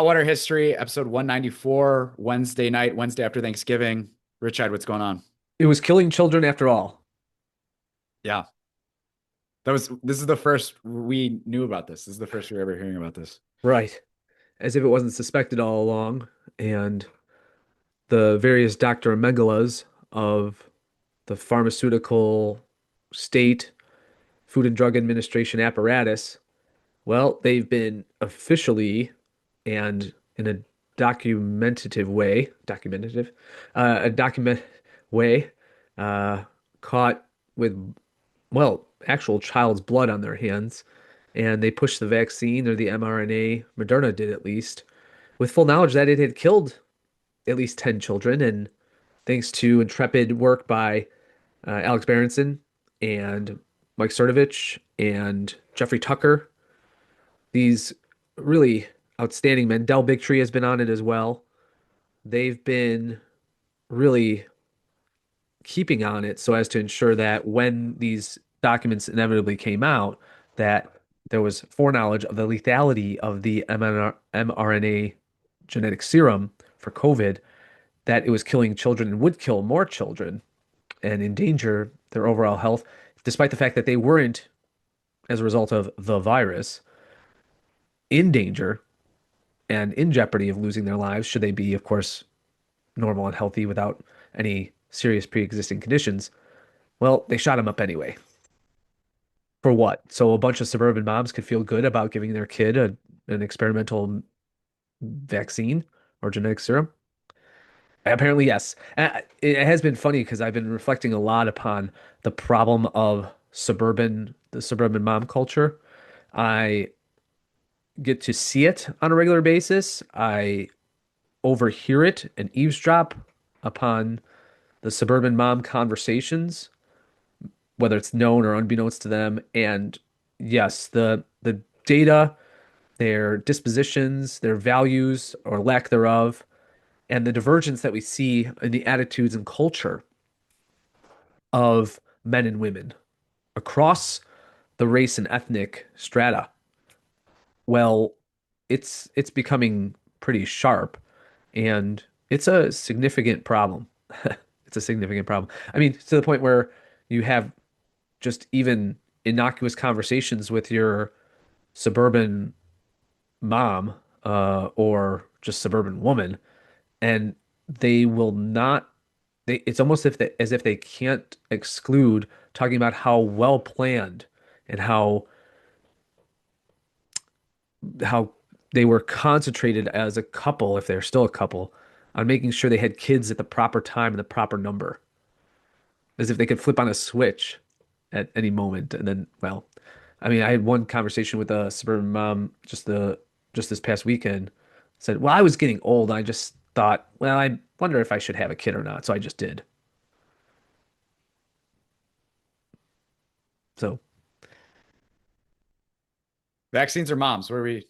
Saltwater History, episode 194, Wednesday night, Wednesday after Thanksgiving. Richard, what's going on? It was killing children after all. Yeah, this is the first we knew about this. This is the first we were ever hearing about this. Right. As if it wasn't suspected all along. And the various Dr. Megalas of the pharmaceutical state, Food and Drug Administration apparatus, well, they've been officially and in a a document way, uh, caught with, well, actual child's blood on their hands. And they pushed the vaccine or the mRNA, Moderna did at least, with full knowledge that it had killed at least 10 children. And thanks to intrepid work by Alex Berenson and Mike Cernovich and Jeffrey Tucker, these really outstanding men. Del Bigtree has been on it as well. They've been really keeping on it so as to ensure that when these documents inevitably came out, that there was foreknowledge of the lethality of the mRNA genetic serum for COVID, that it was killing children and would kill more children and endanger their overall health, despite the fact that they weren't, as a result of the virus, in danger and in jeopardy of losing their lives, should they be, of course, normal and healthy without any serious pre-existing conditions. Well, they shot him up anyway. For what? So a bunch of suburban moms could feel good about giving their kid an experimental vaccine or genetic serum? Apparently, yes. It has been funny because I've been reflecting a lot upon the problem of the suburban mom culture. I get to see it on a regular basis. I overhear it and eavesdrop upon the suburban mom conversations, whether it's known or unbeknownst to them. And yes, the data, their dispositions, their values or lack thereof, and the divergence that we see in the attitudes and culture of men and women across the race and ethnic strata. Well, it's becoming pretty sharp, and it's a significant problem. It's a significant problem. I mean, to the point where you have just even innocuous conversations with your suburban mom, or just suburban woman, and they will not. It's almost as if they can't exclude talking about how well planned and how they were concentrated as a couple, if they're still a couple, on making sure they had kids at the proper time and the proper number, as if they could flip on a switch at any moment. And then, well, I mean, I had one conversation with a suburban mom just this past weekend. Said, "Well, I was getting old. I just thought, well, I wonder if I should have a kid or not." So I just did. So, Vaccines or moms? Where are we?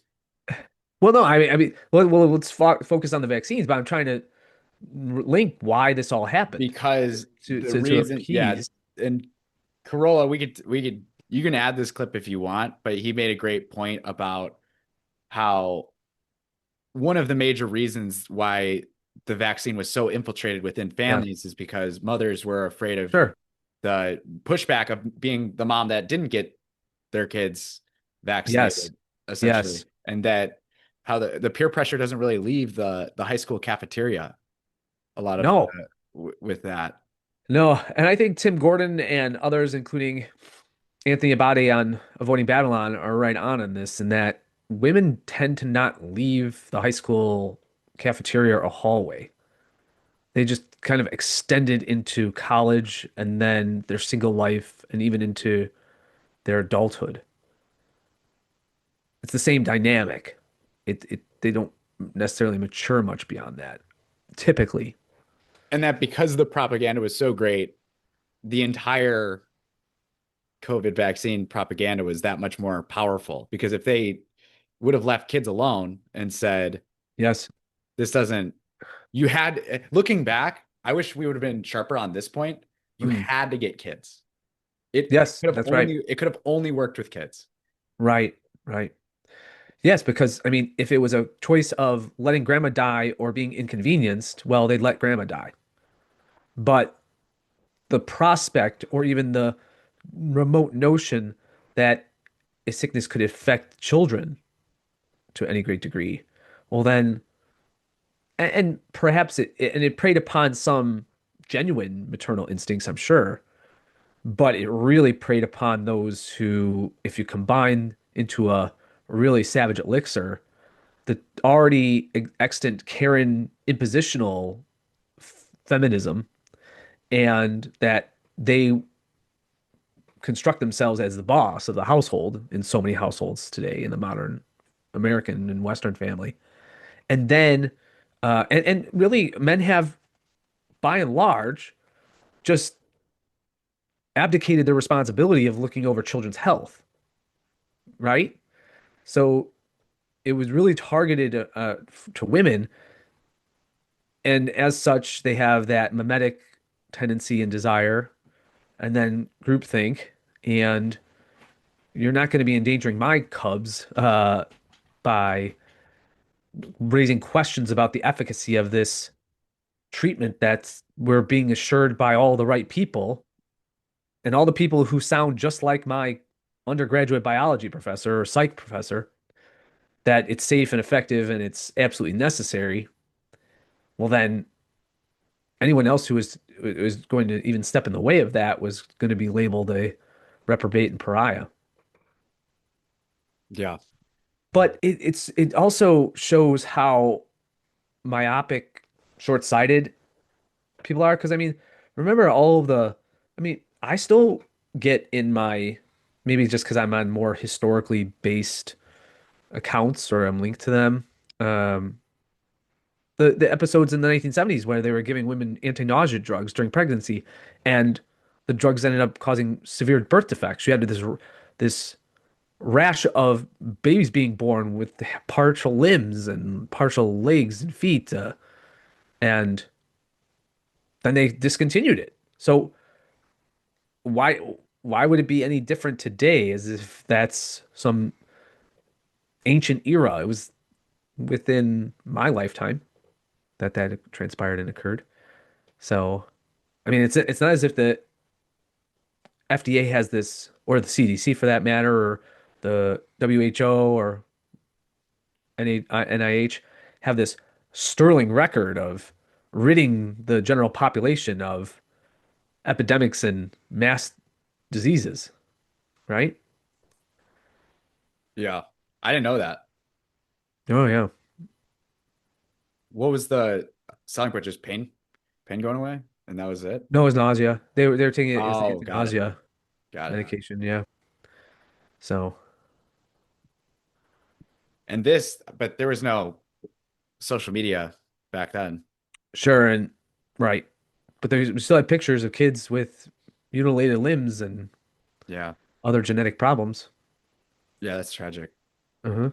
well, no, let's focus on the vaccines, but I'm trying to link why this all happened Because the to reason, yeah, appease. and Corolla, we could you can add this clip if you want, but he made a great point about how one of the major reasons why the vaccine was so infiltrated within Yeah, families is because mothers were afraid of sure. the pushback of being the mom that didn't get their kids Yes, vaccinated, essentially, yes. and that how the peer pressure doesn't really leave the high school cafeteria a lot of No, with that. no. And I think Tim Gordon and others, including Anthony Abade on Avoiding Babylon, are right on this, in that women tend to not leave the high school cafeteria or hallway. They just kind of extend it into college and then their single life and even into their adulthood. It's the same dynamic. They don't necessarily mature much beyond that, typically. And that because the propaganda was so great, the entire COVID vaccine propaganda was that much more powerful. Because if they would have left kids alone and said, Yes. this doesn't, you had, looking back, I wish we would have been sharper on this point. You Mm. had to get kids. It Yes, could have that's right. only, it could have only worked with kids. Right, right. Yes, because I mean, if it was a choice of letting grandma die or being inconvenienced, well, they'd let grandma die. But the prospect or even the remote notion that a sickness could affect children to any great degree, well, then, and perhaps it preyed upon some genuine maternal instincts, I'm sure, but it really preyed upon those who, if you combine into a really savage elixir, the already extant Karen impositional feminism, and that they construct themselves as the boss of the household in so many households today in the modern American and Western family. And then, and really, men have, by and large, just abdicated their responsibility of looking over children's health, right? So it was really targeted to women, and as such, they have that mimetic tendency and desire, and then groupthink, and you're not going to be endangering my cubs by raising questions about the efficacy of this treatment that's we're being assured by all the right people and all the people who sound just like my undergraduate biology professor or psych professor that it's safe and effective and it's absolutely necessary. Well, then anyone else who was going to even step in the way of that was going to be labeled a reprobate and pariah. Yeah. But it also shows how myopic, short-sighted people are. Because I mean, remember all of the. I mean, I still get in my maybe just because I'm on more historically based accounts or I'm linked to them. Um, the episodes in the 1970s where they were giving women anti-nausea drugs during pregnancy, and the drugs ended up causing severe birth defects. You had this rash of babies being born with partial limbs and partial legs and feet, and then they discontinued it. So why why would it be any different today? As if that's some ancient era. It was within my lifetime that transpired and occurred. So I mean, it's not as if the FDA has this, or the CDC for that matter, or the WHO or NIH have this sterling record of ridding the general population of epidemics and mass diseases, right? Yeah. I didn't know that. Oh yeah. What was the selling point? Just pain going away? And that was it? No, it was nausea. They were taking it as the Oh, got it. anti-nausea Got it. medication. Yeah. So And this, but there was no social media back then. sure, and right, but we still had pictures of kids with mutilated limbs and Yeah. other genetic problems. Yeah, that's tragic. Uh-huh.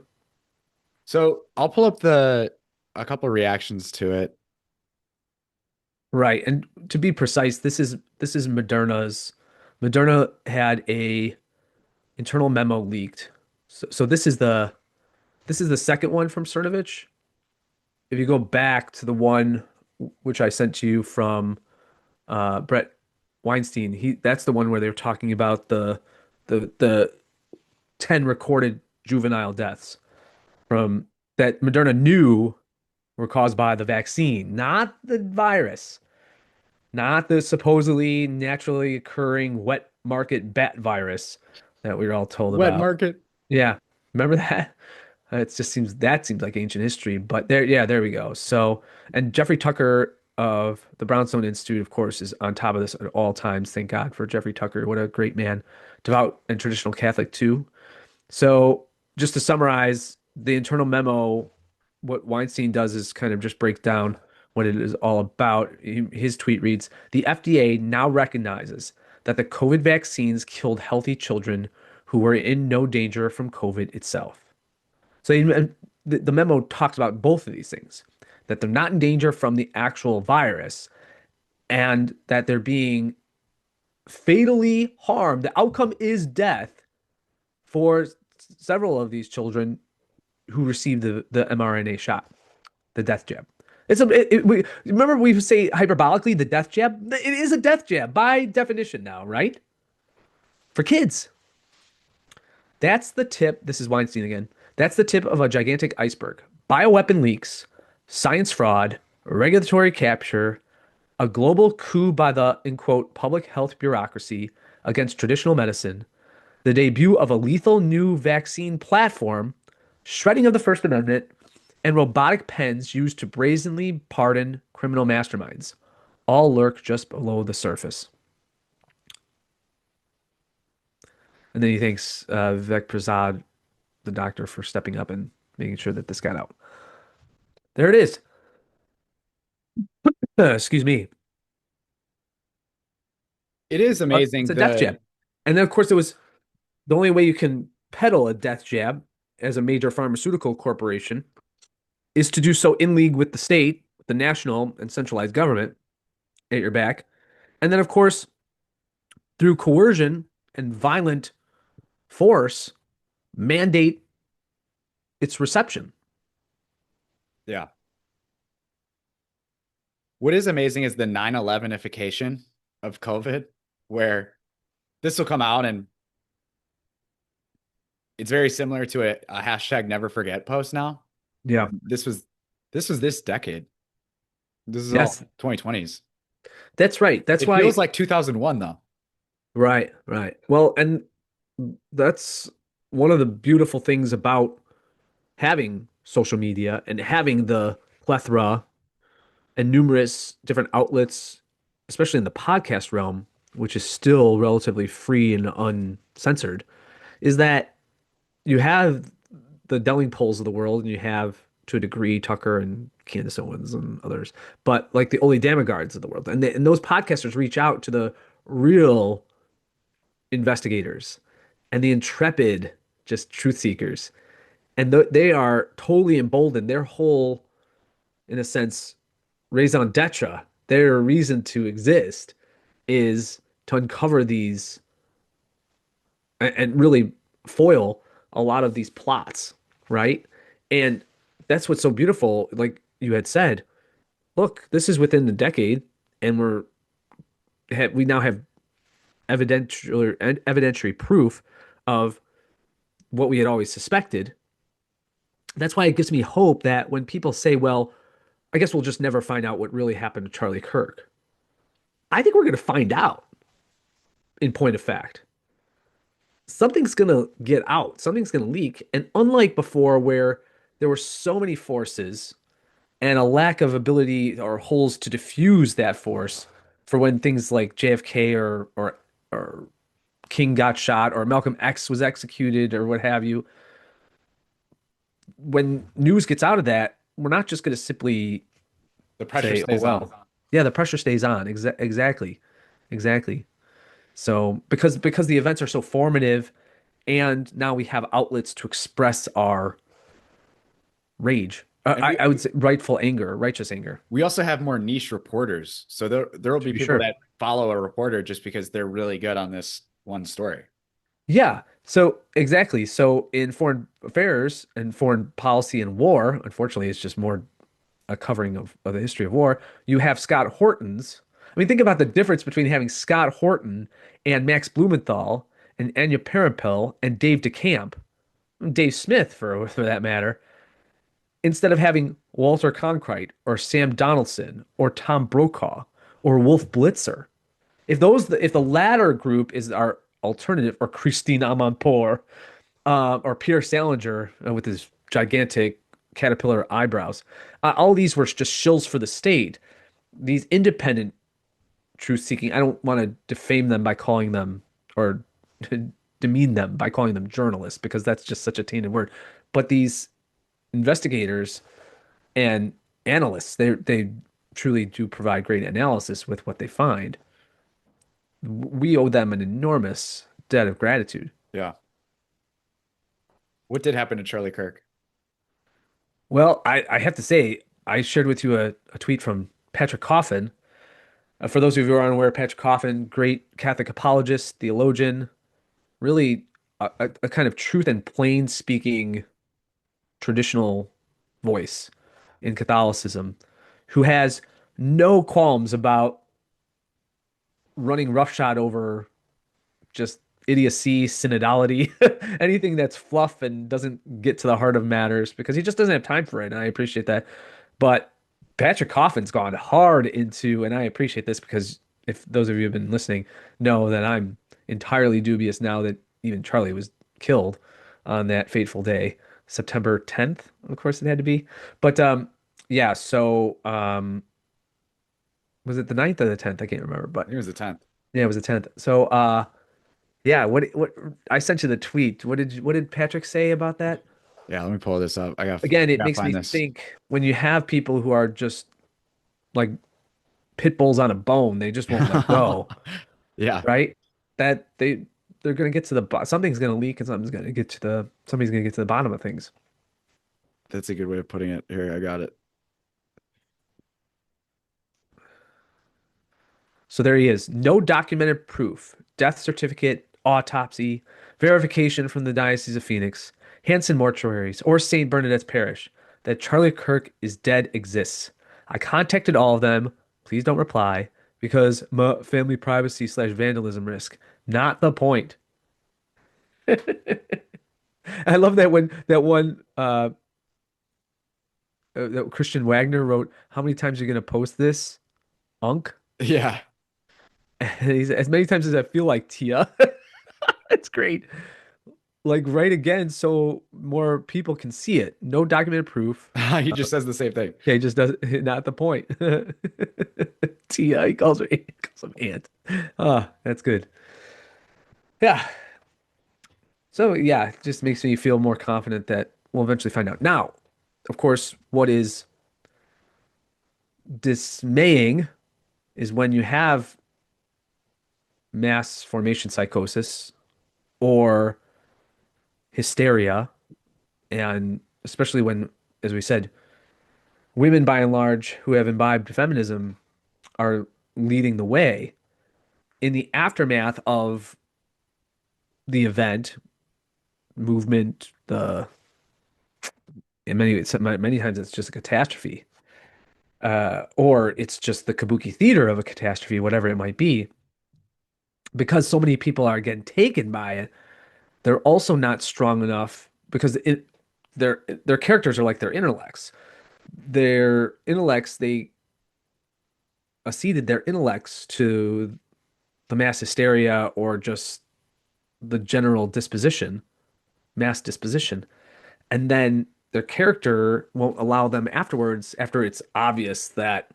So I'll pull up the a couple reactions to it. Right. And to be precise, this is Moderna's. Moderna had a internal memo leaked. So this is the second one from Cernovich. If you go back to the one which I sent to you from Brett Weinstein, he that's the one where they were talking about the 10 recorded juvenile deaths from that Moderna knew were caused by the vaccine, not the virus. Not the supposedly naturally occurring wet market bat virus that we were all told Wet about. market. Yeah, remember that? It just seems like ancient history, but there, yeah, there we go. So, and Jeffrey Tucker of the Brownstone Institute, of course, is on top of this at all times. Thank God for Jeffrey Tucker. What a great man, devout and traditional Catholic too. So, just to summarize, the internal memo, what Weinstein does is kind of just break down what it is all about. His tweet reads, "The FDA now recognizes that the COVID vaccines killed healthy children who were in no danger from COVID itself." So the memo talks about both of these things, that they're not in danger from the actual virus and that they're being fatally harmed. The outcome is death for several of these children who received the mRNA shot, the death jab. Remember we say hyperbolically the death jab? It is a death jab by definition now, right? For kids. That's the tip. This is Weinstein again. That's the tip of a gigantic iceberg. Bioweapon leaks, science fraud, regulatory capture, a global coup by the, in quote, public health bureaucracy against traditional medicine, the debut of a lethal new vaccine platform, shredding of the First Amendment, and robotic pens used to brazenly pardon criminal masterminds all lurk just below the surface. And then he thanks Vivek Prasad, the doctor, for stepping up and making sure that this got out. There it is. Excuse me. It is It's amazing a death the jab. And then, of course, it was the only way you can peddle a death jab as a major pharmaceutical corporation is to do so in league with the state, the national and centralized government at your back. And then, of course, through coercion and violent force, mandate its reception. yeah. What is amazing is the 9/11ification of COVID, where this will come out and it's very similar to a hashtag never forget post now. Yeah. This was this decade. This is all Yes, 2020s. that's right. That's It why. feels like 2001 though. Right, right. Well, and that's one of the beautiful things about having social media and having the plethora and numerous different outlets, especially in the podcast realm, which is still relatively free and uncensored, is that you have the Delling polls of the world and you have to a degree Tucker and Candace Owens and others, but like the Ole Damagards of the world. And those podcasters reach out to the real investigators and the intrepid just truth seekers. And they are totally emboldened. Their whole, in a sense, raison d'etre, their reason to exist is to uncover these and really foil a lot of these plots, right? And that's what's so beautiful. Like you had said, look, this is within the decade, and we now have evidentiary proof of what we had always suspected. That's why it gives me hope that when people say, well, I guess we'll just never find out what really happened to Charlie Kirk. I think we're going to find out in point of fact. Something's going to get out, something's going to leak. And unlike before, where there were so many forces and a lack of ability or holes to diffuse that force for when things like JFK or King got shot or Malcolm X was executed or what have you, when news gets out of that, we're not just going to simply The pressure say, "Oh stays on. well." Yeah, the pressure stays on. Exactly. Exactly. So because the events are so formative and now we have outlets to express our rage. And I would say rightful anger, righteous anger, we also have more niche reporters. So there will to be be people sure. that follow a reporter just because they're really good on this one story. Yeah. So exactly. So in foreign affairs and foreign policy and war, unfortunately, it's just more a covering of the history of war. You have Scott Horton's. I mean, think about the difference between having Scott Horton and Max Blumenthal and Anya Parampil and Dave DeCamp, Dave Smith for that matter, instead of having Walter Cronkite or Sam Donaldson or Tom Brokaw or Wolf Blitzer. If the latter group is our alternative, or Christine Amanpour, or Pierre Salinger with his gigantic caterpillar eyebrows, all these were just shills for the state. These independent truth seeking, I don't want to defame them by calling them or demean them by calling them journalists because that's just such a tainted word. But these investigators and analysts, they truly do provide great analysis with what they find. We owe them an enormous debt of gratitude. Yeah. What did happen to Charlie Kirk? Well, I have to say, I shared with you a tweet from Patrick Coffin. For those of you who are unaware, Patrick Coffin, great Catholic apologist, theologian, really a kind of truth and plain speaking traditional voice in Catholicism who has no qualms about running roughshod over just idiocy, synodality, anything that's fluff and doesn't get to the heart of matters because he just doesn't have time for it. And I appreciate that. But Patrick Coffin's gone hard into, and I appreciate this because if those of you who have been listening know that I'm entirely dubious now that even Charlie was killed on that fateful day, September 10th, of course it had to be. But yeah, so was it the 9th or the 10th? I can't remember, but It was the 10th. yeah, it was the 10th. So yeah, what I sent you the tweet. What did Patrick say about that? Yeah, let me pull this up. Again, I it gotta makes me find this. think when you have people who are just like pit bulls on a bone, they just won't let go, Yeah, right? That they're gonna get to the something's gonna leak and somebody's gonna get to the bottom of things. that's a good way of putting it. Here, I got it. So there he is. No documented proof, death certificate, autopsy, verification from the Diocese of Phoenix, Hanson mortuaries, or St. Bernadette's Parish that Charlie Kirk is dead exists. I contacted all of them. Please don't reply because family privacy slash vandalism risk. Not the point. I love that when that one that Christian Wagner wrote, "How many times are you gonna post this, Unk?" Yeah. And he's as many times as I feel like Tia. It's great. Like write again so more people can see it. No documented proof. He just says the same thing. Okay, just does not the point. Tia, he calls him Ant. Ah, that's good. Yeah. So yeah, it just makes me feel more confident that we'll eventually find out. Now, of course, what is dismaying is when you have mass formation psychosis or hysteria, and especially when, as we said, women by and large who have imbibed feminism are leading the way in the aftermath of the event, movement, the and many times it's just a catastrophe, or it's just the kabuki theater of a catastrophe, whatever it might be. Because so many people are getting taken by it, they're also not strong enough because their characters are like their intellects. Their intellects they acceded their intellects to the mass hysteria or just the general disposition, mass disposition, and then their character won't allow them afterwards, after it's obvious that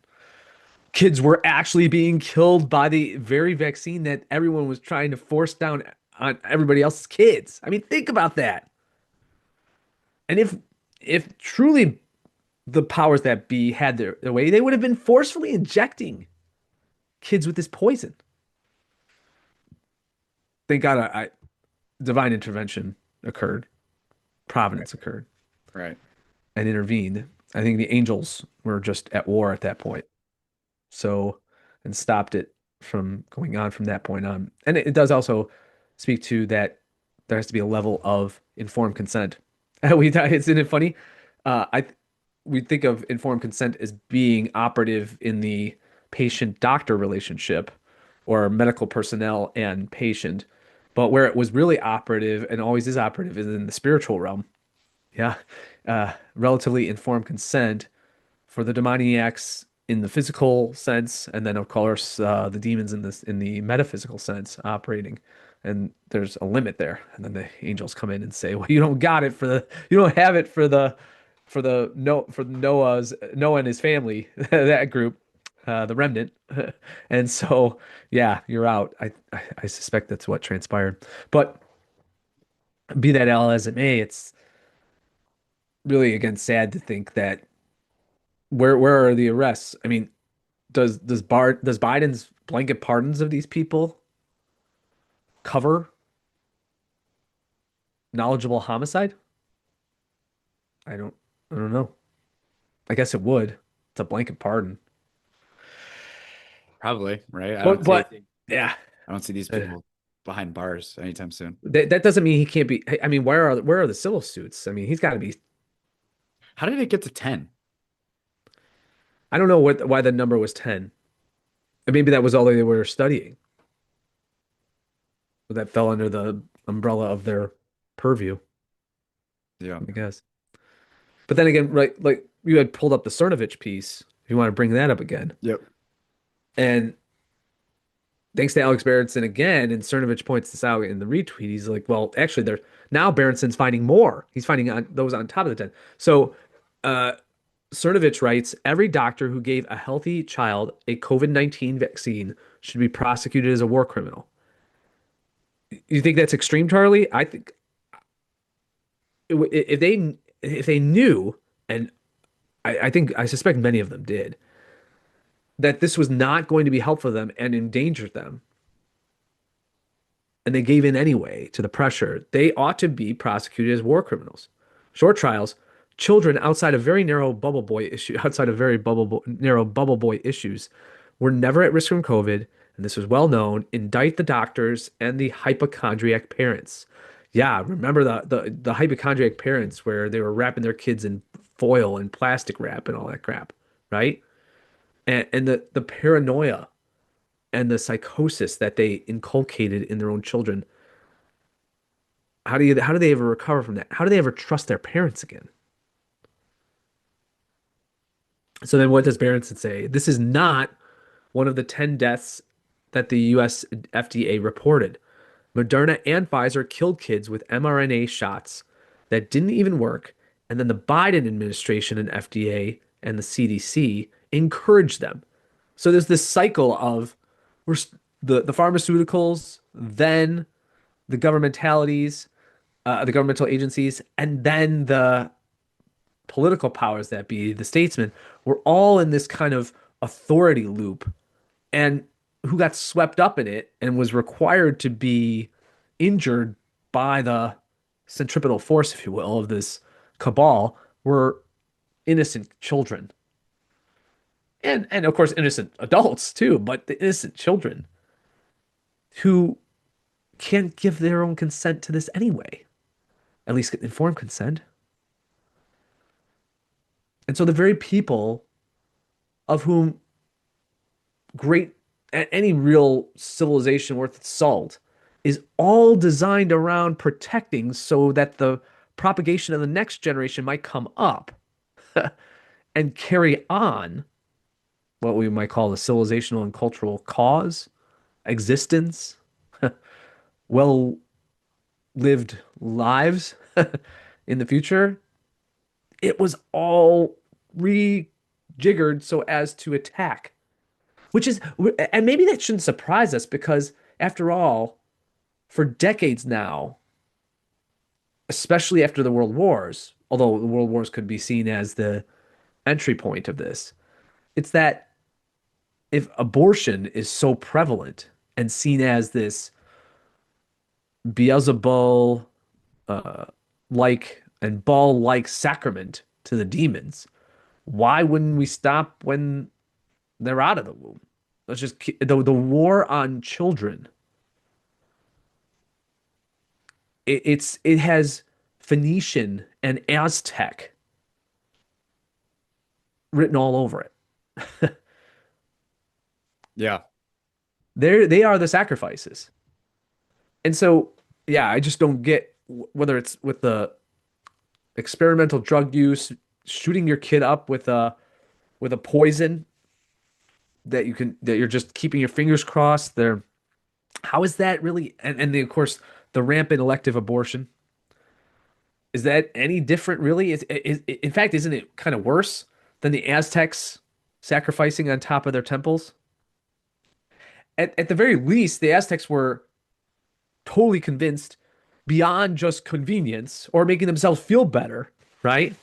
kids were actually being killed by the very vaccine that everyone was trying to force down on everybody else's kids. I mean, think about that. And if truly the powers that be had their way, they would have been forcefully injecting kids with this poison. Thank God divine intervention occurred, Right. providence occurred, Right. and intervened. I think the angels were just at war at that point. So, and stopped it from going on from that point on. And it does also speak to that there has to be a level of informed consent. Isn't it funny? I we think of informed consent as being operative in the patient-doctor relationship or medical personnel and patient, but where it was really operative and always is operative is in the spiritual realm. Yeah, relatively informed consent for the demoniacs in the physical sense, and then of course the demons in the metaphysical sense operating. And there's a limit there. And then the angels come in and say, "Well, you don't have it for Noah and his family, that group, the remnant." And so, yeah, you're out. I suspect that's what transpired. But be that all as it may, it's really again sad to think that where are the arrests? I mean, does Biden's blanket pardons of these people cover knowledgeable homicide? I don't I don't know. I guess it would. It's a blanket pardon. Probably, right? But yeah, I don't see these uh, people behind bars anytime soon. that doesn't mean he can't be. I mean, where are the civil suits? I mean, he's got to be. How did it get to 10? I don't know why the number was 10. And maybe that was all they were studying. That fell under the umbrella of their purview, Yeah. I guess. But then again, right, like you had pulled up the Cernovich piece, if you want to bring that up again. Yep. And thanks to Alex Berenson again, and Cernovich points this out in the retweet. He's like, well, actually, they're now Berenson's finding more. He's finding on those on top of the 10. So uh Cernovich writes, every doctor who gave a healthy child a COVID-19 vaccine should be prosecuted as a war criminal. You think that's extreme, Charlie? I think if they knew, and I think I suspect many of them did, that this was not going to be helpful to them and endangered them, and they gave in anyway to the pressure, they ought to be prosecuted as war criminals. Short trials, children outside of very narrow bubble boy issue, outside of very narrow bubble boy issues, were never at risk from COVID, and this was well known. Indict the doctors and the hypochondriac parents. Yeah, remember the hypochondriac parents where they were wrapping their kids in foil and plastic wrap and all that crap, right? And the paranoia and the psychosis that they inculcated in their own children. How do they ever recover from that? How do they ever trust their parents again? So then what does Berenson say? This is not one of the 10 deaths that the US FDA reported. Moderna and Pfizer killed kids with mRNA shots that didn't even work, and then the Biden administration and FDA and the CDC encouraged them. So there's this cycle of we're the pharmaceuticals, then the governmentalities, the governmental agencies, and then the political powers that be, the statesmen, were all in this kind of authority loop, and who got swept up in it and was required to be injured by the centripetal force, if you will, of this cabal were innocent children. And of course innocent adults too, but the innocent children who can't give their own consent to this anyway. At least informed consent. And so the very people of whom great any real civilization worth its salt is all designed around protecting so that the propagation of the next generation might come up and carry on what we might call the civilizational and cultural cause, existence, well lived lives in the future. It was all rejiggered so as to attack, which is, and maybe that shouldn't surprise us because, after all, for decades now, especially after the World Wars, although the World Wars could be seen as the entry point of this, it's that if abortion is so prevalent and seen as this Beelzebul uh, like and ball like sacrament to the demons, why wouldn't we stop when they're out of the womb? Let's just the war on children. It has Phoenician and Aztec written all over it. Yeah. They are the sacrifices. And so, yeah, I just don't get whether it's with the experimental drug use, shooting your kid up with a poison that you're just keeping your fingers crossed there. How is that really? And of course, the rampant elective abortion. Is that any different, really? In fact, isn't it kind of worse than the Aztecs sacrificing on top of their temples? At the very least, the Aztecs were totally convinced beyond just convenience or making themselves feel better, right?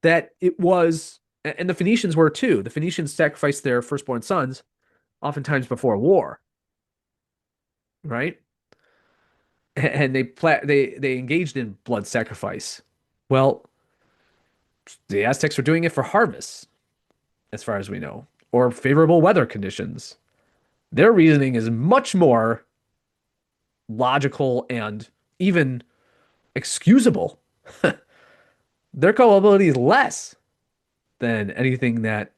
That it was, and the Phoenicians were too. The Phoenicians sacrificed their firstborn sons oftentimes before war, right? And they engaged in blood sacrifice. Well, the Aztecs were doing it for harvests, as far as we know, or favorable weather conditions. Their reasoning is much more logical and even excusable their culpability is less than anything that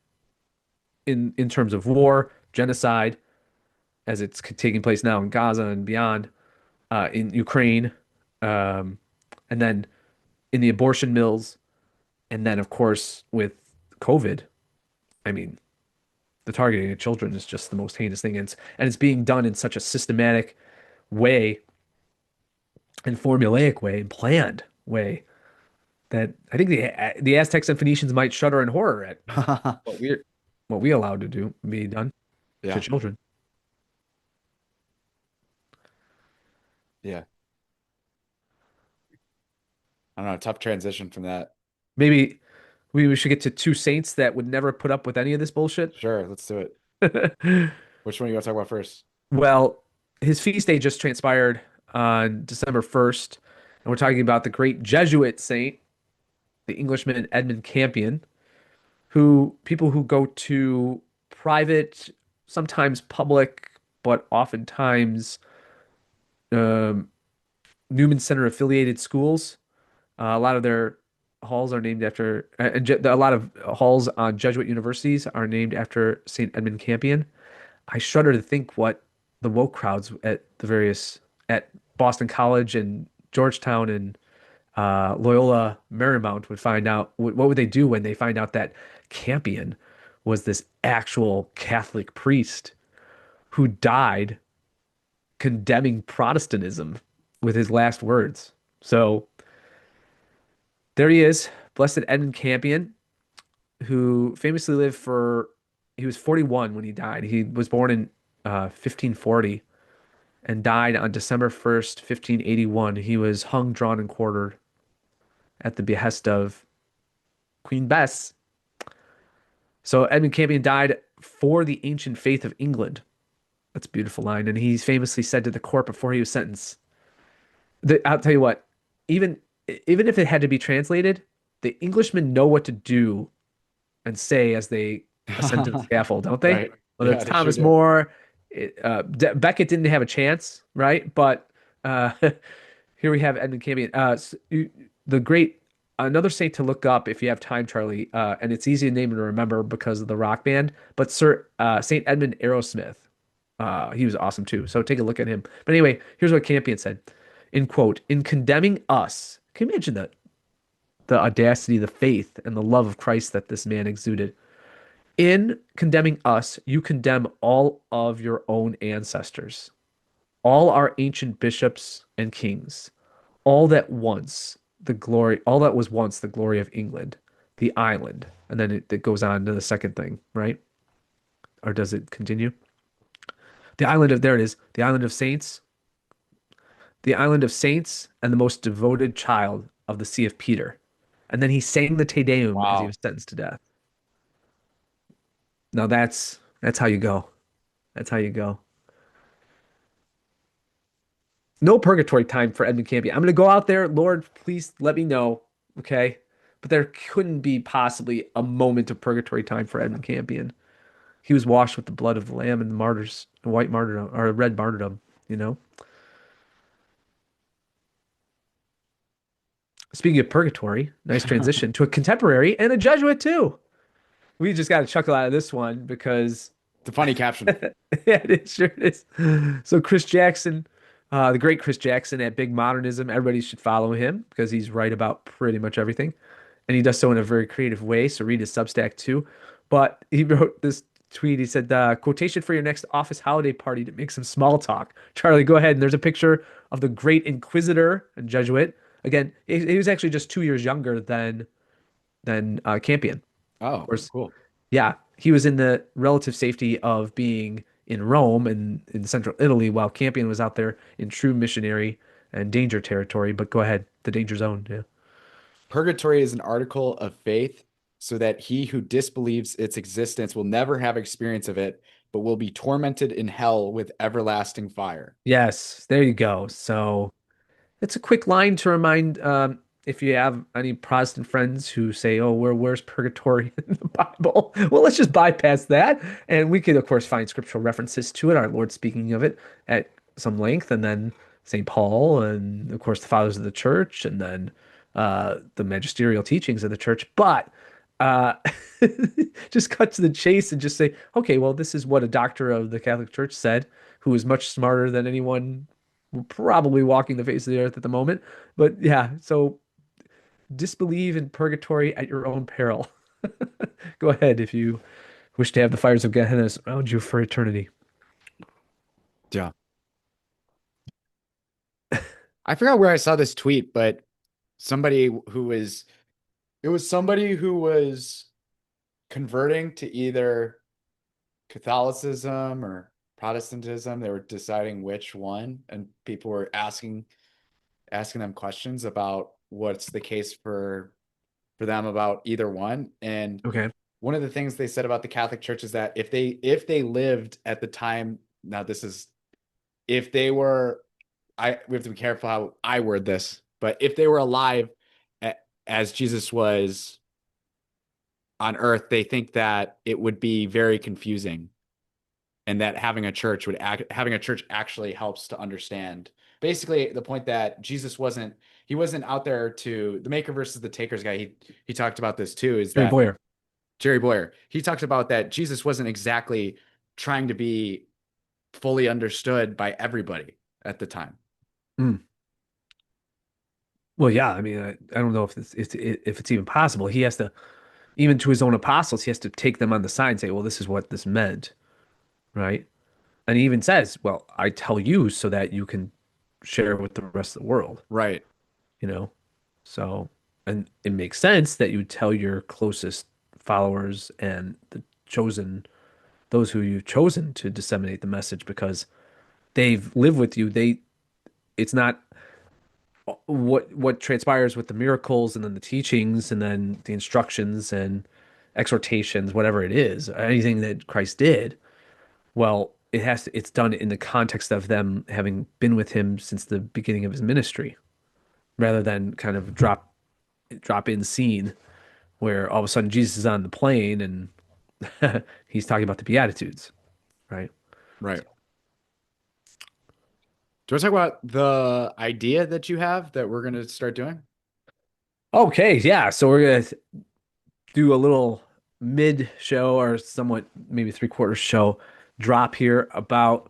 in terms of war, genocide, as it's taking place now in Gaza and beyond, in Ukraine, um, and then in the abortion mills, and then of course with COVID. I mean, the targeting of children is just the most heinous thing, and it's being done in such a systematic way and formulaic way and planned way that I think the Aztecs and Phoenicians might shudder in horror at what we're what we allowed to do be done to Yeah. children. Yeah. I don't know. Tough transition from that. Maybe we should get to two saints that would never put up with any of this bullshit. Sure. Let's do it. Which one you want to talk about first? Well, his feast day just transpired on December 1st, and we're talking about the great Jesuit saint, the Englishman Edmund Campion, who people who go to private, sometimes public, but oftentimes um, Newman Center affiliated schools. A lot of their halls are named after, a lot of halls on Jesuit universities are named after St. Edmund Campion. I shudder to think what the woke crowds at the various at Boston College and Georgetown and Loyola Marymount would find out. What would they do when they find out that Campion was this actual Catholic priest who died condemning Protestantism with his last words? So there he is, Blessed Edmund Campion, who famously lived for, he was 41 when he died. He was born in 1540 and died on December 1st, 1581. He was hung, drawn, and quartered at the behest of Queen Bess. So Edmund Campion died for the ancient faith of England. That's a beautiful line. And he famously said to the court before he was sentenced, I'll tell you what, even even if it had to be translated, the Englishmen know what to do and say as they ascend to the scaffold, don't they? Right. Whether Yeah, it's they sure Thomas do. More, Becket didn't have a chance, right? But uh, here we have Edmund Campion. The great, another saint to look up if you have time, Charlie, and it's easy to name and remember because of the rock band, but Sir Saint Edmund Arrowsmith. He was awesome too. So take a look at him. But anyway, here's what Campion said. In quote, in condemning us, can you imagine the audacity, the faith, and the love of Christ that this man exuded? In condemning us, you condemn all of your own ancestors, all our ancient bishops and kings, all that was once the glory of England, the island. And then it goes on to the second thing, right? Or does it continue? There it is, the island of saints and the most devoted child of the See of Peter. And then he sang the Te Deum as he Wow. was sentenced to death. Now that's how you go. That's how you go. No purgatory time for Edmund Campion. I'm going to go out there. Lord, please let me know. Okay. But there couldn't be possibly a moment of purgatory time for Edmund Campion. He was washed with the blood of the Lamb and the martyrs, the white martyrdom or red martyrdom, you know? Speaking of purgatory, nice transition to a contemporary and a Jesuit too. We just got to chuckle out of this one because It's a funny caption. yeah, it sure is. So Chris Jackson, the great Chris Jackson at Big Modernism, everybody should follow him because he's right about pretty much everything. And he does so in a very creative way. So read his Substack too. But he wrote this tweet. He said, quotation for your next office holiday party to make some small talk. Charlie, go ahead. And there's a picture of the great Inquisitor and Jesuit. Again, he was actually just 2 years younger than Campion. Of Oh, course, cool. yeah, he was in the relative safety of being in Rome and in central Italy, while Campion was out there in true missionary and danger territory. But go ahead, the danger zone. Yeah. Purgatory is an article of faith so that he who disbelieves its existence will never have experience of it, but will be tormented in hell with everlasting fire. Yes, there you go. So it's a quick line to remind if you have any Protestant friends who say, "Oh, where's purgatory in the Bible?" Well, let's just bypass that, and we could, of course, find scriptural references to it. Our Lord speaking of it at some length, and then St. Paul, and of course the Fathers of the Church, and then the magisterial teachings of the church, but uh, just cut to the chase and just say, okay, well, this is what a doctor of the Catholic Church said, who is much smarter than anyone probably walking the face of the earth at the moment. But yeah, so disbelieve in purgatory at your own peril. Go ahead if you wish to have the fires of Gehenna surround you for eternity. Yeah. I forgot where I saw this tweet, but somebody who was it was somebody who was converting to either Catholicism or Protestantism. They were deciding which one, and people were asking them questions about what's the case for them about either one. And Okay. one of the things they said about the Catholic Church is that if they lived at the time, now this is if they were we have to be careful how I word this, but if they were alive as Jesus was on earth, they think that it would be very confusing and that having a church actually helps to understand. Basically, the point that Jesus wasn't he wasn't out there to the maker versus the takers guy. He talked about this too, is Jerry that Boyer. Jerry Boyer, he talked about that Jesus wasn't exactly trying to be fully understood by everybody at the time. Mm. Well, yeah, I mean, I don't know if it's even possible. He has to, even to his own apostles, he has to take them on the side and say, well, this is what this meant, right? And he even says, well, I tell you so that you can share with the rest of the world, Right. you know? So, and it makes sense that you tell your closest followers and the chosen, those who you've chosen to disseminate the message because they've lived with you. It's not what transpires with the miracles and then the teachings and then the instructions and exhortations, whatever it is, anything that Christ did. Well, it's done in the context of them having been with him since the beginning of his ministry, rather than kind of drop in scene where all of a sudden Jesus is on the plane and he's talking about the Beatitudes, right? Right. Do you want to talk about the idea that you have that we're going to start doing? Okay, yeah. So we're gonna do a little mid show or somewhat maybe three-quarters show drop here about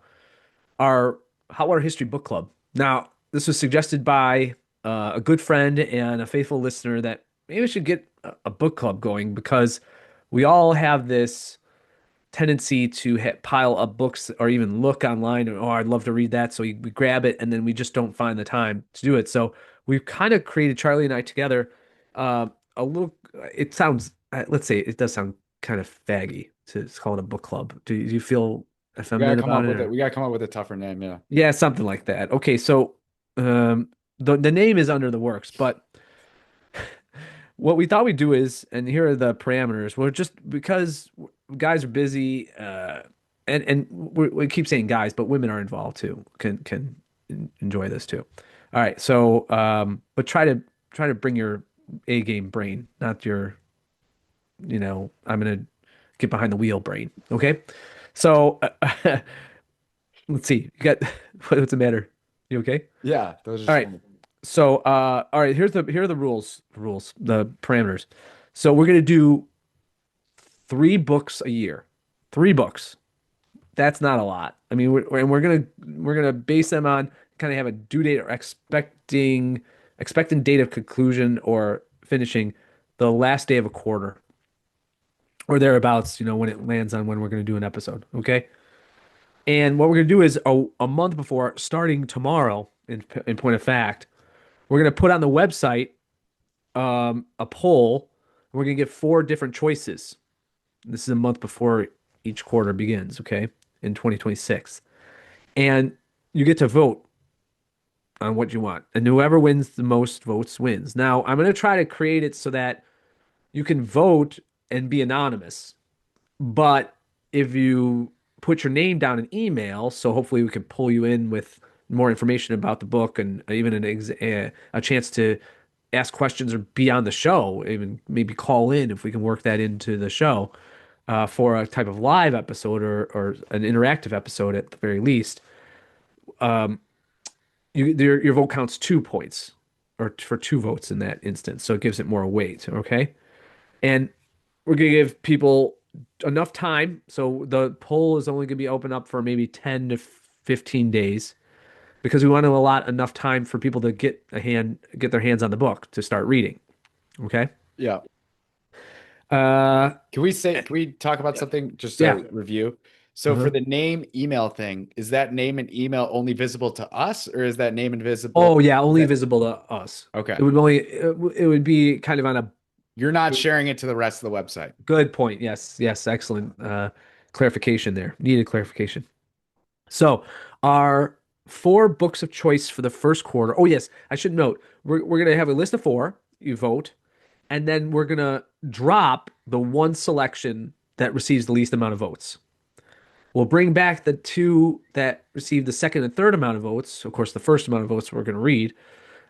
our Hot Water History Book Club. Now, this was suggested by a good friend and a faithful listener that maybe we should get a book club going because we all have this tendency to pile up books or even look online and, oh, I'd love to read that. So we grab it and then we just don't find the time to do it. So we've kind of created, Charlie and I together, a little, it sounds, let's say it does sound kind of faggy to call it a book club. Do you feel We got to effeminate come about up it with it. or? We got to come up with a tougher name. Yeah. Yeah, something like that. Okay, so um, the name is under the works, but what we thought we'd do is, and here are the parameters. We're just because guys are busy, and we keep saying guys, but women are involved too. Can enjoy this too. All right, so but try to bring your A game brain, not your, I'm gonna get behind the wheel brain. Okay, so let's see. You got what's the matter? You okay? Yeah. That was All just right. funny. So, all right, here are the the parameters. So we're gonna do 3 books a year. 3 books. That's not a lot. I mean, we're gonna base them on kind of have a due date or expecting date of conclusion or finishing the last day of a quarter or thereabouts, when it lands on when we're gonna do an episode. Okay. And what we're gonna do is a month before, starting tomorrow, in point of fact, we're gonna put on the website a poll. We're gonna get 4 different choices. This is a month before each quarter begins, okay, in 2026, and you get to vote on what you want, and whoever wins the most votes wins. Now, I'm gonna try to create it so that you can vote and be anonymous, but if you put your name down in email, so hopefully we can pull you in with more information about the book and even a chance to ask questions or be on the show, even maybe call in if we can work that into the show for a type of live episode or an interactive episode at the very least. Your vote counts 2 points. or for 2 votes in that instance. So it gives it more weight. Okay. And we're going to give people enough time. So the poll is only going to be open up for maybe 10 to 15 days because we want to allot enough time for people to get their hands on the book to start reading. Okay. Yeah. Uh, Can we talk about something just yeah. to review? So for Uh-huh. the name email thing, is that name and email only visible to us or is that name invisible? Oh yeah, Is only that visible to us. okay? It would be kind of on a You're not sharing it to the rest of the website. good point. Yes, yes, excellent clarification there. Needed clarification. So our 4 books of choice for the first quarter. Oh yes, I should note we're gonna have a list of 4. You vote, and then we're gonna drop the one selection that receives the least amount of votes. We'll bring back the 2 that receive the second and third amount of votes. Of course, the first amount of votes we're gonna read.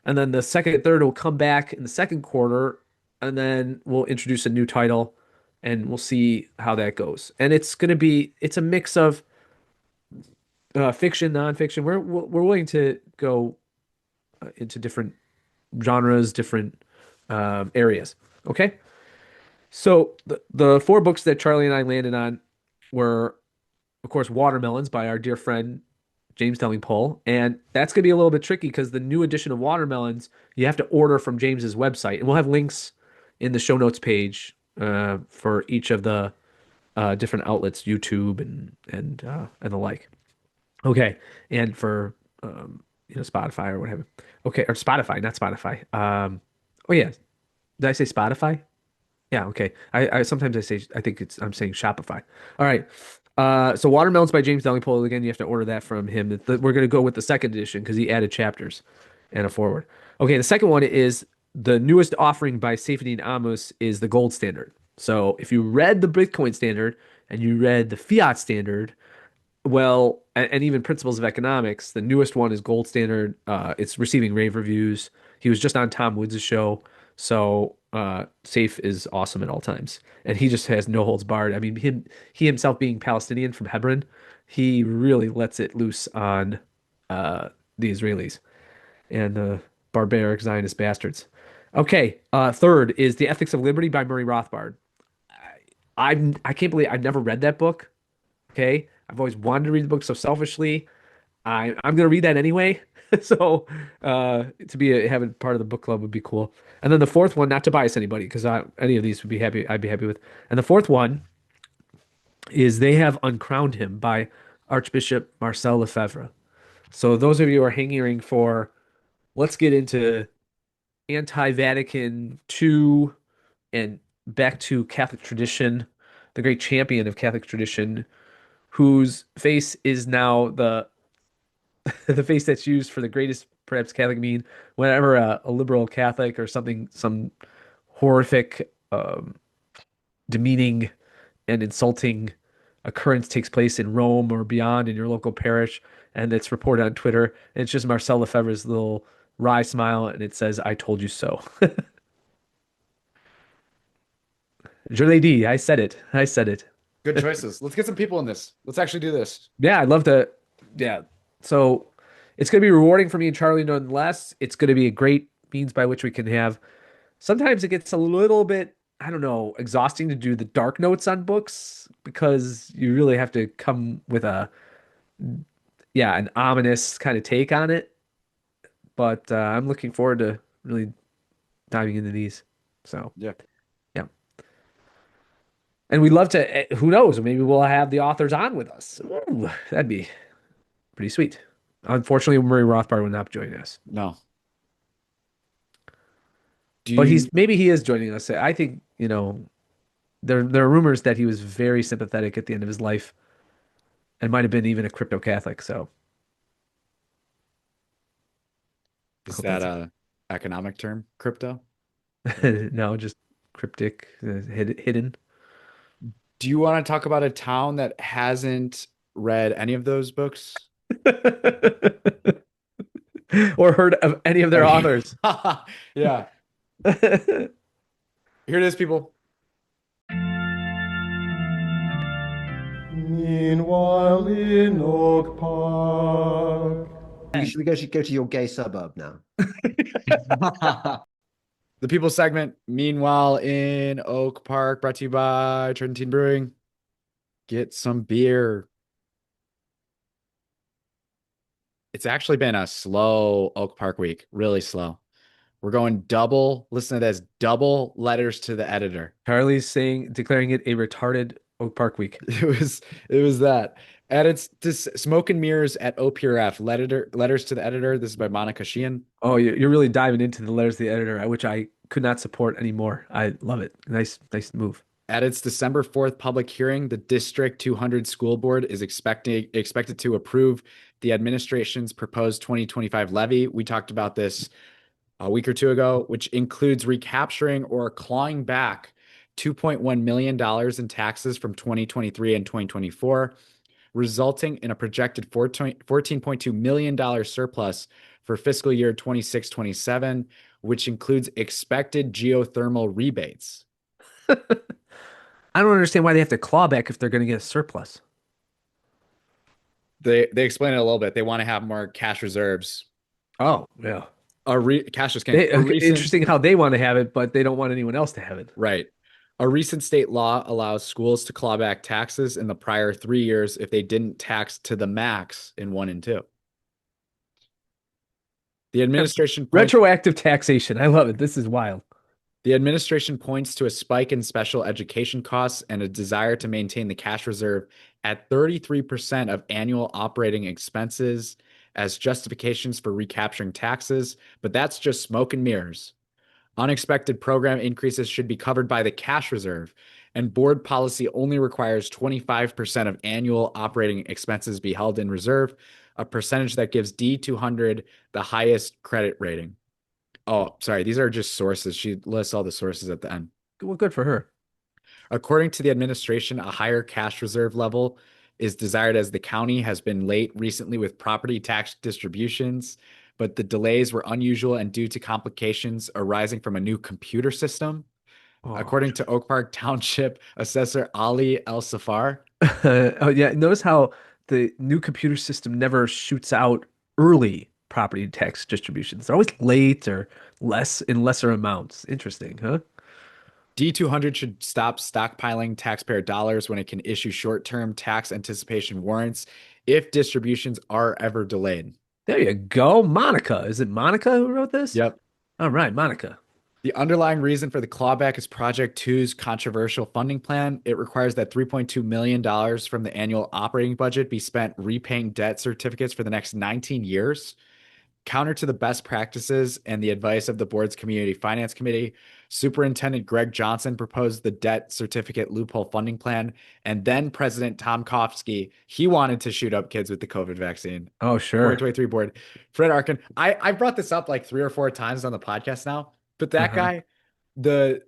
And then the second and third will come back in the second quarter, and then we'll introduce a new title, and we'll see how that goes. And it's a mix of fiction, nonfiction. We're willing to go into different genres, different areas. Okay, so the 4 books that Charlie and I landed on were, of course, Watermelons by our dear friend James Delling-Pole, and that's going to be a little bit tricky because the new edition of Watermelons you have to order from James's website, and we'll have links in the show notes page for each of the different outlets, YouTube and the like. Okay, and for Spotify or whatever. Okay, or Spotify, not Spotify. Oh yeah, did I say Spotify? Yeah, okay. I sometimes I think I'm saying Shopify. All right. So Watermelons by James Delingpole. Again, you have to order that from him. We're gonna go with the second edition because he added chapters and a forward. Okay, the second one is the newest offering by Seyfedin Amos is the gold standard. So if you read the Bitcoin standard and you read the fiat standard, well, and even Principles of Economics, the newest one is Gold Standard. It's receiving rave reviews. He was just on Tom Woods' show, so Safe is awesome at all times, and he just has no holds barred. I mean, he himself being Palestinian from Hebron, he really lets it loose on the Israelis and the barbaric Zionist bastards. Okay, third is The Ethics of Liberty by Murray Rothbard. I can't believe I've never read that book. Okay. I've always wanted to read the book so selfishly. I'm gonna read that anyway. So to having part of the book club would be cool. And then the fourth one, not to bias anybody, because any of these would be happy, I'd be happy with. And the fourth one is They Have Uncrowned Him by Archbishop Marcel Lefebvre. So those of you who are hanging for, let's get into anti-Vatican II and back to Catholic tradition, the great champion of Catholic tradition, whose face is now the face that's used for the greatest perhaps Catholic meme whenever a liberal Catholic or something, some horrific, demeaning and insulting occurrence takes place in Rome or beyond in your local parish, and it's reported on Twitter. And it's just Marcel Lefebvre's little wry smile, and it says, "I told you so." Je l'ai dit. I said it. I said it. Good choices. Let's get some people in this. Let's actually do this. Yeah, I'd love to. Yeah. So it's going to be rewarding for me and Charlie nonetheless. It's going to be a great means by which we can have. Sometimes it gets a little bit, I don't know, exhausting to do the dark notes on books because you really have to come with an ominous kind of take on it. But I'm looking forward to really diving into these. So, Yeah. yeah. And we'd love to, who knows, maybe we'll have the authors on with us. Ooh, that'd be pretty sweet. Unfortunately, Murray Rothbard will not join us. No. Do But you maybe he is joining us. I think, there are rumors that he was very sympathetic at the end of his life and might have been even a crypto Catholic. So I is hope that that's a economic term? Crypto? no, just cryptic, hidden. Do you want to talk about a town that hasn't read any of those books? Or heard of any of their authors. Yeah. Here it is, people. Meanwhile in Oak Park. We should go to your gay suburb now. The people segment, meanwhile, in Oak Park, brought to you by Tridentine Brewing. Get some beer. It's actually been a slow Oak Park week, really slow. We're going double, listen to this, double letters to the editor. Charlie's saying, declaring it a retarded Oak Park week. It was that. Edits to Smoke and Mirrors at OPRF. Letters to the editor. This is by Monica Sheehan. Oh, you're really diving into the letters of the editor, which I could not support anymore. I love it. Nice move. At its December 4th public hearing, the District 200 School Board is expected to approve the administration's proposed 2025 levy. We talked about this a week or two ago, which includes recapturing or clawing back $2.1 million in taxes from 2023 and 2024, resulting in a projected $14.2 million surplus for fiscal year 26-27, which includes expected geothermal rebates. I don't understand why they have to claw back if they're going to get a surplus. They explain it a little bit. They want to have more cash reserves. Oh, yeah. Cash is king. A recent Interesting how they want to have it, but they don't want anyone else to have it. Right. A recent state law allows schools to claw back taxes in the prior 3 years if they didn't tax to the max in 1 and 2. The administration points, Retroactive taxation. I love it. This is wild. the administration points to a spike in special education costs and a desire to maintain the cash reserve at 33% of annual operating expenses as justifications for recapturing taxes, but that's just smoke and mirrors. Unexpected program increases should be covered by the cash reserve, and board policy only requires 25% of annual operating expenses be held in reserve, a percentage that gives D200 the highest credit rating. Oh, sorry, these are just sources. She lists all the sources at the end. Well, good for her. According to the administration, a higher cash reserve level is desired as the county has been late recently with property tax distributions, but the delays were unusual and due to complications arising from a new computer system. Oh, According to Oak Park Township Assessor Ali El Safar, oh yeah. Notice how the new computer system never shoots out early property tax distributions. They're always late or less in lesser amounts. Interesting, huh? D200 should stop stockpiling taxpayer dollars when it can issue short term tax anticipation warrants if distributions are ever delayed. There you go. Monica. Is it Monica who wrote this? Yep. All right, Monica. The underlying reason for the clawback is Project Two's controversial funding plan. It requires that $3.2 million from the annual operating budget be spent repaying debt certificates for the next 19 years. Counter to the best practices and the advice of the board's Community Finance Committee, Superintendent Greg Johnson proposed the debt certificate loophole funding plan, and then President Tom Kofsky, he wanted to shoot up kids with the COVID vaccine. Oh, sure. 2023 board. Fred Arkin, I brought this up like 3 or 4 times on the podcast now, but that Uh-huh. guy, the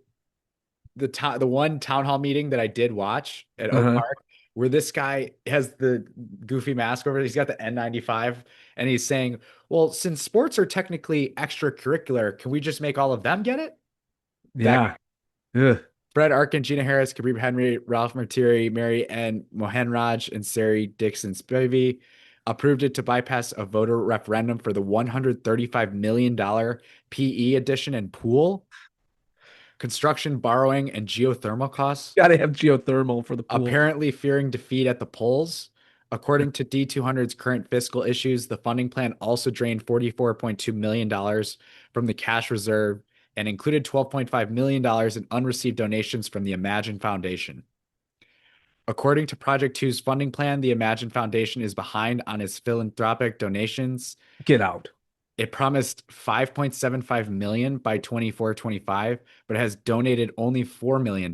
the one town hall meeting that I did watch at Oak Uh-huh. Park, where this guy has the goofy mask over, he's got the N95, and he's saying, "Well, since sports are technically extracurricular, can we just make all of them get it?" That Yeah. Ugh. Fred Arkin, Gina Harris, Kabir Henry, Ralph Martiri, Mary Ann Mohanraj, and Sari Dixon Spivey approved it to bypass a voter referendum for the $135 million PE addition and pool, construction, borrowing, and geothermal costs, Gotta have geothermal for the pool. apparently fearing defeat at the polls. According to D200's current fiscal issues, the funding plan also drained $44.2 million from the cash reserve and included $12.5 million in unreceived donations from the Imagine Foundation. According to Project Two's funding plan, the Imagine Foundation is behind on its philanthropic donations. Get out. It promised 5.75 million by 24-25, but has donated only $4 million.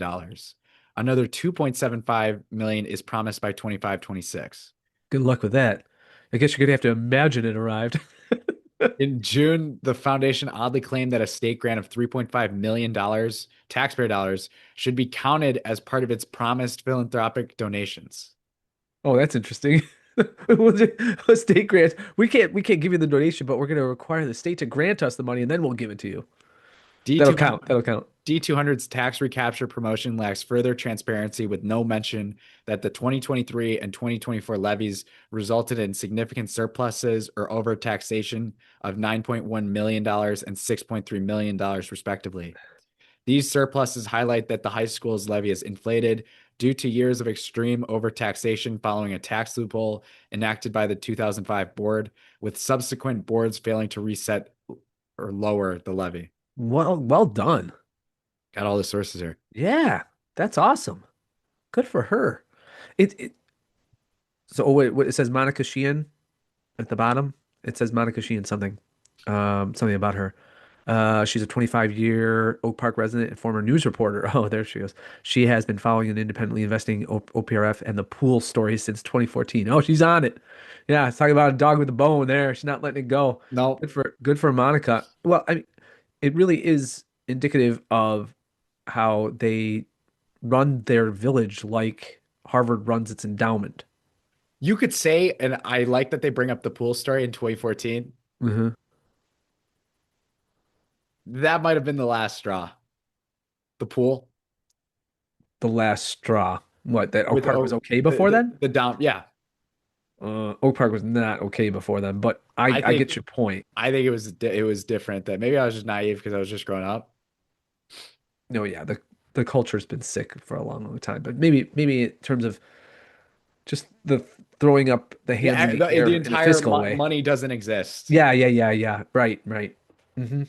Another 2.75 million is promised by 25-26. Good luck with that. I guess you're gonna have to imagine it arrived. In June, the foundation oddly claimed that a state grant of $3.5 million taxpayer dollars should be counted as part of its promised philanthropic donations. Oh, that's interesting. A state grant. We can't give you the donation, but we're gonna require the state to grant us the money and then we'll give it to you. That'll D200 count. That'll count. D200's tax recapture promotion lacks further transparency with no mention that the 2023 and 2024 levies resulted in significant surpluses or overtaxation of $9.1 million and $6.3 million, respectively. These surpluses highlight that the high school's levy is inflated due to years of extreme overtaxation following a tax loophole enacted by the 2005 board, with subsequent boards failing to reset or lower the levy. Well done. Got all the sources here. Yeah, that's awesome. Good for her. It so oh, wait, it says Monica Sheehan at the bottom. It says Monica Sheehan something. Something about her. She's a 25-year Oak Park resident and former news reporter. Oh, there she goes. She has been following and independently investing OPRF and the pool story since 2014. Oh, she's on it. Yeah, it's talking about a dog with a bone there. She's not letting it go. No, Good for Monica. Well, I mean, it really is indicative of how they run their village like Harvard runs its endowment. you could say, and I like that they bring up the pool story in 2014. Hmm. That might have been the last straw. The pool The last straw. What, that Oak with Park was Oak, okay before then? the down. Yeah, Oak Park was not okay before then, but I I think get your point. it was different. That maybe I was just naive because I was just growing up. No, yeah, the culture's been sick for a long time, but maybe in terms of just the throwing up the hands in Yeah, the the air in a entire fiscal way. money doesn't exist. Yeah. Right. Hmm.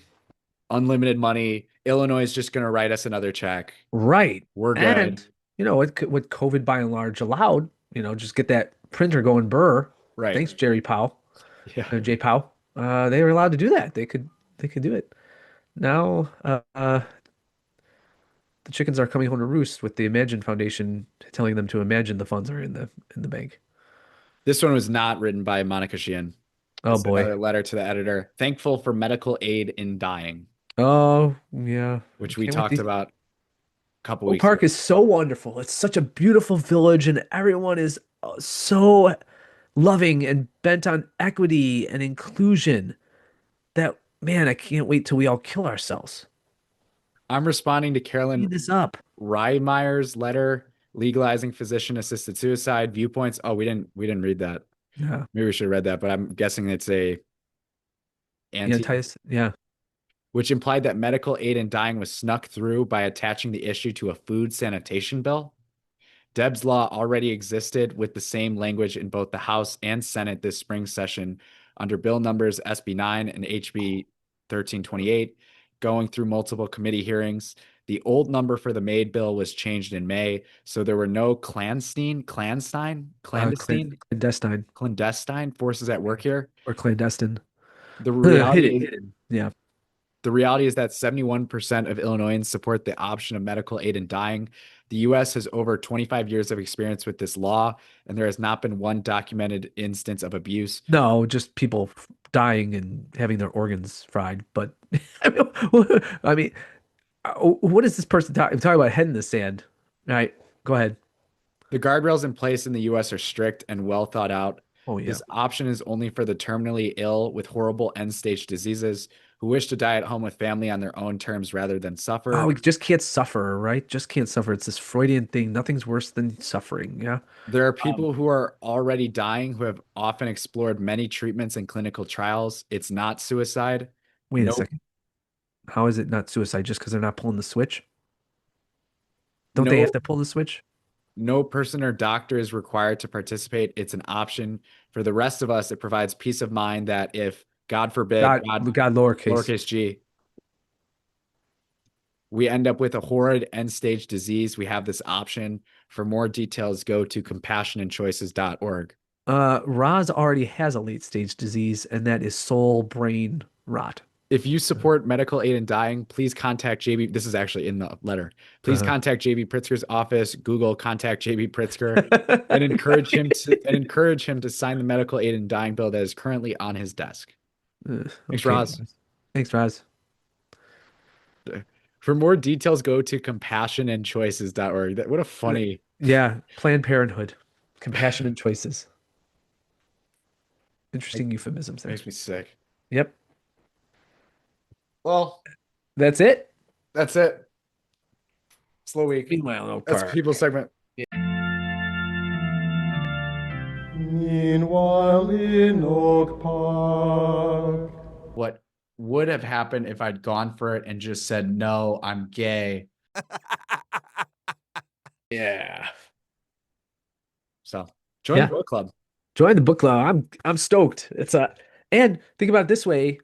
Unlimited money. Illinois is just going to write us another check. Right. We're good. And what COVID by and large allowed, just get that printer going burr. Right. Thanks, Jerry Powell, Yeah. Jay Powell. They were allowed to do that. They could do it. Now, the chickens are coming home to roost with the Imagine Foundation telling them to imagine the funds are in the bank. This one was not written by Monica Sheehan. Oh It's boy. another letter to the editor. Thankful for medical aid in dying, Oh yeah. I which we can't wait. talked about a couple Oak weeks ago. Park is so wonderful. It's such a beautiful village, and everyone is so loving and bent on equity and inclusion that, man, I can't wait till we all kill ourselves. I'm responding to Carolyn Clean this up. Reimeyer's letter legalizing physician-assisted suicide viewpoints. Oh, we didn't read that. Yeah. Maybe we should have read that, but I'm guessing it's a anti, Yeah. which implied that medical aid in dying was snuck through by attaching the issue to a food sanitation bill. Deb's law already existed with the same language in both the House and Senate this spring session under bill numbers SB 9 and HB 1328, going through multiple committee hearings. The old number for the MAID bill was changed in May, so there were no Clandestine clandestine forces at work here. or clandestine. The Hidden, reality is hidden. Yeah. the reality is that 71% of Illinoisans support the option of medical aid in dying. The US has over 25 years of experience with this law, and there has not been one documented instance of abuse. No, just people dying and having their organs fried. But I mean, what is this person talking about head in the sand? All right, go ahead. The guardrails in place in the US are strict and well thought out. Oh yeah. This option is only for the terminally ill with horrible end stage diseases who wish to die at home with family on their own terms rather than Oh, suffer. we just can't suffer, right? Just can't suffer. It's this Freudian thing. Nothing's worse than suffering. Yeah. There are Um, people who are already dying who have often explored many treatments and clinical trials. It's not suicide. Wait a No, second. How is it not suicide just because they're not pulling the switch? Don't they have no, to pull the switch? no person or doctor is required to participate. It's an option. For the rest of us, it provides peace of mind that if, God forbid, God, lowercase. lowercase g, we end up with a horrid end stage disease, we have this option. For more details, go to compassionandchoices.org. Roz already has a late stage disease, and that is soul brain rot. If you support medical aid in dying, please contact JB. This is actually in the letter. Please Uh-huh. contact JB Pritzker's office, Google contact JB Pritzker, and encourage him to sign the medical aid in dying bill that is currently on his desk. Thanks, Okay. Roz. Thanks, Roz. For more details, go to compassionandchoices.org. What a funny. Yeah, Planned Parenthood, compassionate choices. Like, Interesting euphemisms there. makes me sick. Yep. Well, That's it. That's it. Slow week. Meanwhile, in Oak That's Park. people's segment. Meanwhile in Oak Park. What would have happened if I'd gone for it and just said, no, I'm gay? Yeah. So join the Yeah. book club. Join the book club. I'm stoked. It's a and think about it this way.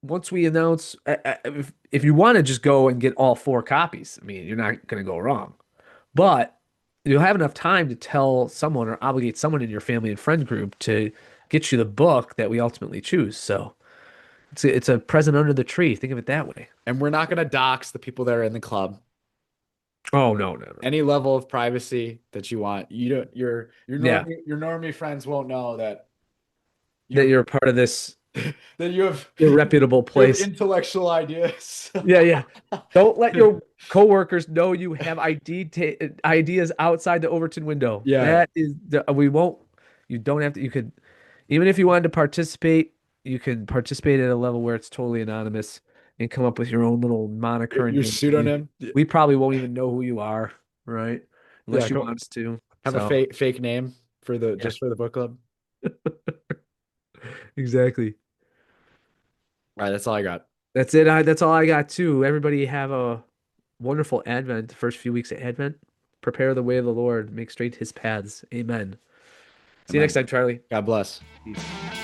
Once we announce, if you want to just go and get all four copies, I mean, you're not going to go wrong. But you'll have enough time to tell someone or obligate someone in your family and friend group to get you the book that we ultimately choose. So it's a present under the tree. Think of it that way. And we're not going to dox the people that are in the club. Oh no, no, no. Any level of privacy that you want. You don't Yeah, your normie friends won't know that that you're you're a part of this that you have irreputable place. intellectual ideas. Yeah, yeah. Don't let your coworkers know you have ideas outside the Overton window. Yeah. That is we won't. You don't have to. You could even if you wanted to participate, you can participate at a level where it's totally anonymous and come up with your own little moniker and Your name. pseudonym. We probably won't even know who you are, right? Yeah, Unless you want us to. have a So, fake name for the yeah, just for the book club. exactly. All right, that's all I got. That's it. That's all I got too. Everybody have a wonderful Advent, the first few weeks of Advent. Prepare the way of the Lord, make straight his paths. Amen. See you next Amen. time, Charlie. God bless. Peace.